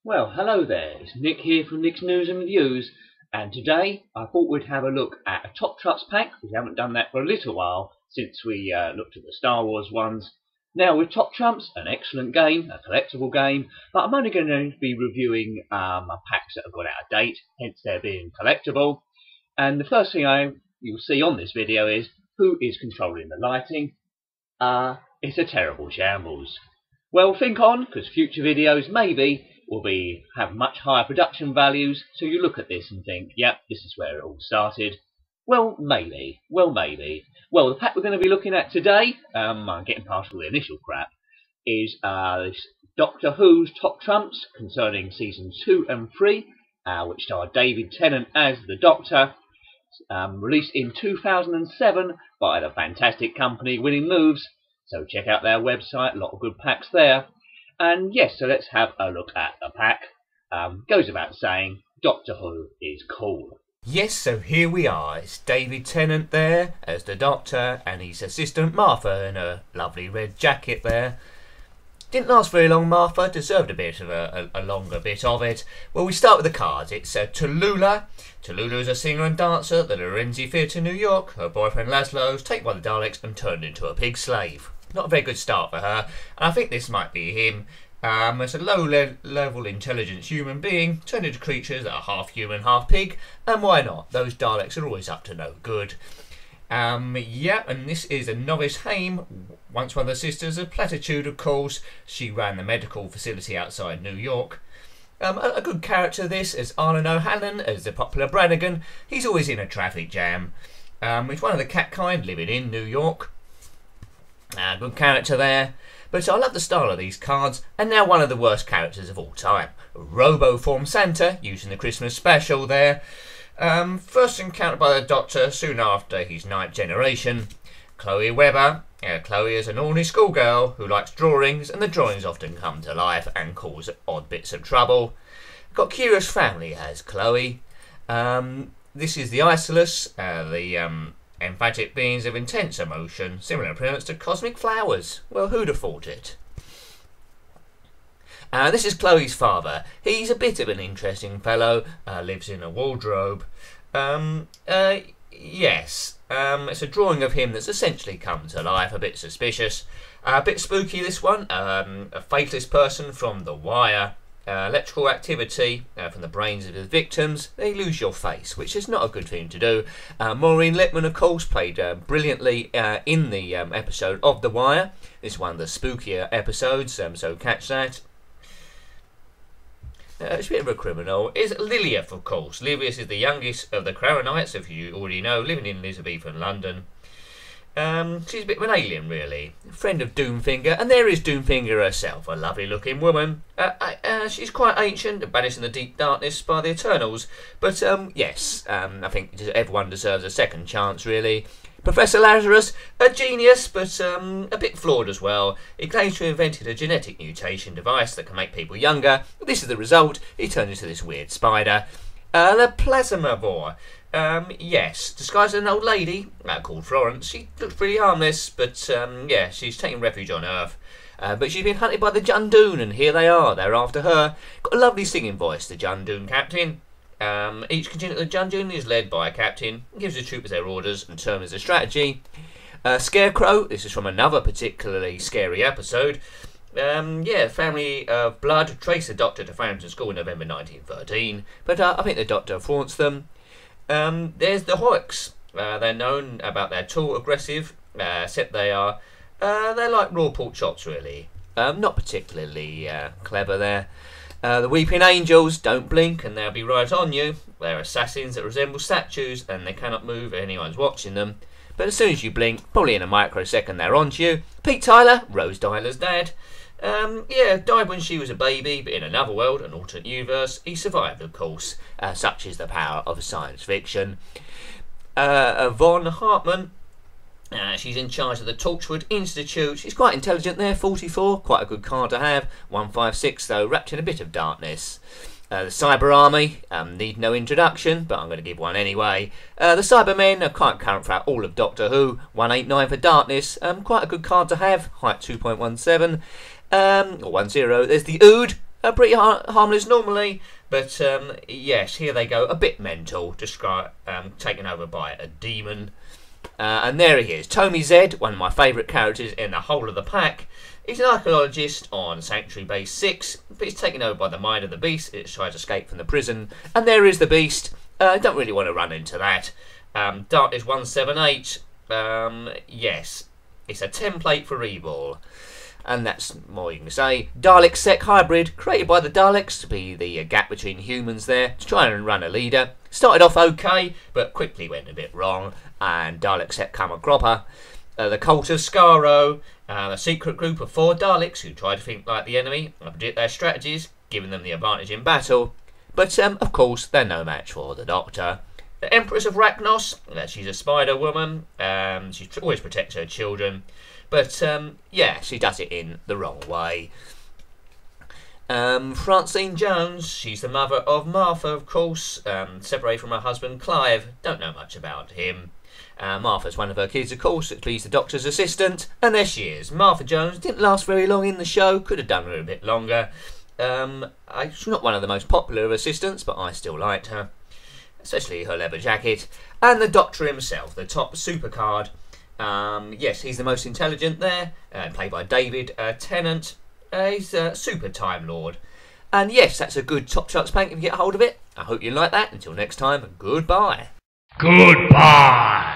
Well, hello there. It's Nick here from Nick's News and Reviews, and today I thought we'd have a look at a Top Trucks pack. We haven't done that for a little while since we looked at the Star Wars ones. Now with Top Trumps, an excellent game, a collectible game, but I'm only going to be reviewing packs that have gone out of date, hence they're being collectible. And the first thing you'll see on this video is who is controlling the lighting. It's a terrible shambles. Well, think on, because future videos maybe will have much higher production values, so you look at this and think, yep, this is where it all started. Well, maybe. Well, the pack we're going to be looking at today, I'm getting past all the initial crap, is this Doctor Who's Top Trumps concerning Seasons 2 and 3, which star David Tennant as the Doctor, released in 2007 by the fantastic company Winning Moves. So check out their website, a lot of good packs there. And yes, so let's have a look at the pack. Goes without saying, Doctor Who is cool. Yes, so here we are. It's David Tennant there as the Doctor and his assistant Martha in a lovely red jacket there. Didn't last very long, Martha. Deserved a bit of a longer bit of it. Well, we start with the cards. It's Tallulah. Tallulah is a singer and dancer at the Lorenzi Theatre in New York. Her boyfriend Lazarus was taken by the Daleks and turned into a pig slave. Not a very good start for her, and I think this might be him. As a low-level intelligence human being, turned into creatures that are half human, half pig, and why not? Those Daleks are always up to no good. Yeah, and this is a novice Haim, once one of the sisters of Platitude, of course. She ran the medical facility outside New York. A good character this, as Arlen O'Hanlon, as the popular Brannigan. He's always in a traffic jam. He's one of the cat kind living in New York. Good character there. But I love the style of these cards. And now one of the worst characters of all time. Roboform Santa, using the Christmas special there. First encountered by the Doctor soon after his 9th generation. Chloe Webber. Chloe is an ordinary schoolgirl who likes drawings, and the drawings often come to life and cause odd bits of trouble. Got curious family as Chloe. This is the Isolus, the emphatic beings of intense emotion, similar appearance to cosmic flowers. Well, who'd have thought it? This is Chloe's father. He's a bit of an interesting fellow, lives in a wardrobe. Yes, it's a drawing of him that's essentially come to life, a bit suspicious. A bit spooky, this one. A faceless person from The Wire. Electrical activity from the brains of the victims. They lose your face, which is not a good thing to do. Maureen Lipman, of course, played brilliantly in the episode of The Wire. This is one of the spookier episodes, so catch that. It's a bit of a criminal. Is Lilias, of course. Lilias is the youngest of the Crownites, if you already know, living in Elizabethan London. She's a bit of an alien, really. Friend of Doomfinger, and there is Doomfinger herself, a lovely looking woman. She's quite ancient, banished in the deep darkness by the Eternals. But yes, I think everyone deserves a second chance, really. Professor Lazarus, a genius, but a bit flawed as well. He claims to have invented a genetic mutation device that can make people younger. This is the result. He turns into this weird spider. The Plasmavore. Yes, disguised as an old lady called Florence. She looks pretty harmless, but yeah, she's taking refuge on Earth. But she's been hunted by the Jundoon, and here they are. They're after her. Got a lovely singing voice, the Jundoon captain. Each contingent of the Jundoon is led by a captain, gives the troopers their orders and determines the strategy. Scarecrow, this is from another particularly scary episode. Yeah, family of blood trace the Doctor to Frampton School in November 1913, but I think the Doctor flaunts them. There's the Hoyks. They're known about their tall, aggressive, except they're like raw pork chops, really. Not particularly clever there. The Weeping Angels don't blink and they'll be right on you. They're assassins that resemble statues and they cannot move if anyone's watching them. But as soon as you blink, probably in a microsecond, they're onto you. Pete Tyler, Rose Tyler's dad. Yeah, died when she was a baby, but in another world, an alternate universe, he survived, of course. Such is the power of science fiction. Von Hartmann. She's in charge of the Torchwood Institute. She's quite intelligent there, 44, quite a good card to have. 156 though, wrapped in a bit of darkness. The Cyber Army need no introduction, but I'm going to give one anyway. The Cybermen are quite current throughout all of Doctor Who. 189 for darkness, quite a good card to have. Height 2.17 or 10. There's the Ood. pretty harmless normally, but yes, here they go, a bit mental, taken over by a demon. And there he is, Tommy Z, one of my favourite characters in the whole of the pack. He's an archaeologist on Sanctuary Base 6, but he's taken over by the mind of the beast. It's trying to escape from the prison, and there is the beast. Don't really want to run into that. Darkness 178, yes, it's a template for evil. And that's more you can say. Dalek Sec hybrid, created by the Daleks to be the gap between humans there, to try and run a leader. Started off okay, but quickly went a bit wrong, and Dalek Sec come a cropper. The Cult of Skaro, a secret group of 4 Daleks who try to think like the enemy and predict their strategies, giving them the advantage in battle. But, of course, they're no match for the Doctor. The Empress of Rachnos, she's a spider woman, she always protects her children. But, yeah, she does it in the wrong way. Francine Jones, she's the mother of Martha, of course, separated from her husband Clive. Don't know much about him. Martha's one of her kids, of course, to please the Doctor's assistant. And there she is. Martha Jones didn't last very long in the show. Could have done her a bit longer. She's not one of the most popular of assistants, but I still liked her. Especially her leather jacket. And the Doctor himself, the top super card. Yes, he's the most intelligent there, played by David Tennant. He's a super Time Lord. And yes, that's a good Top Charts pack if you get hold of it. I hope you like that. Until next time, goodbye. Goodbye.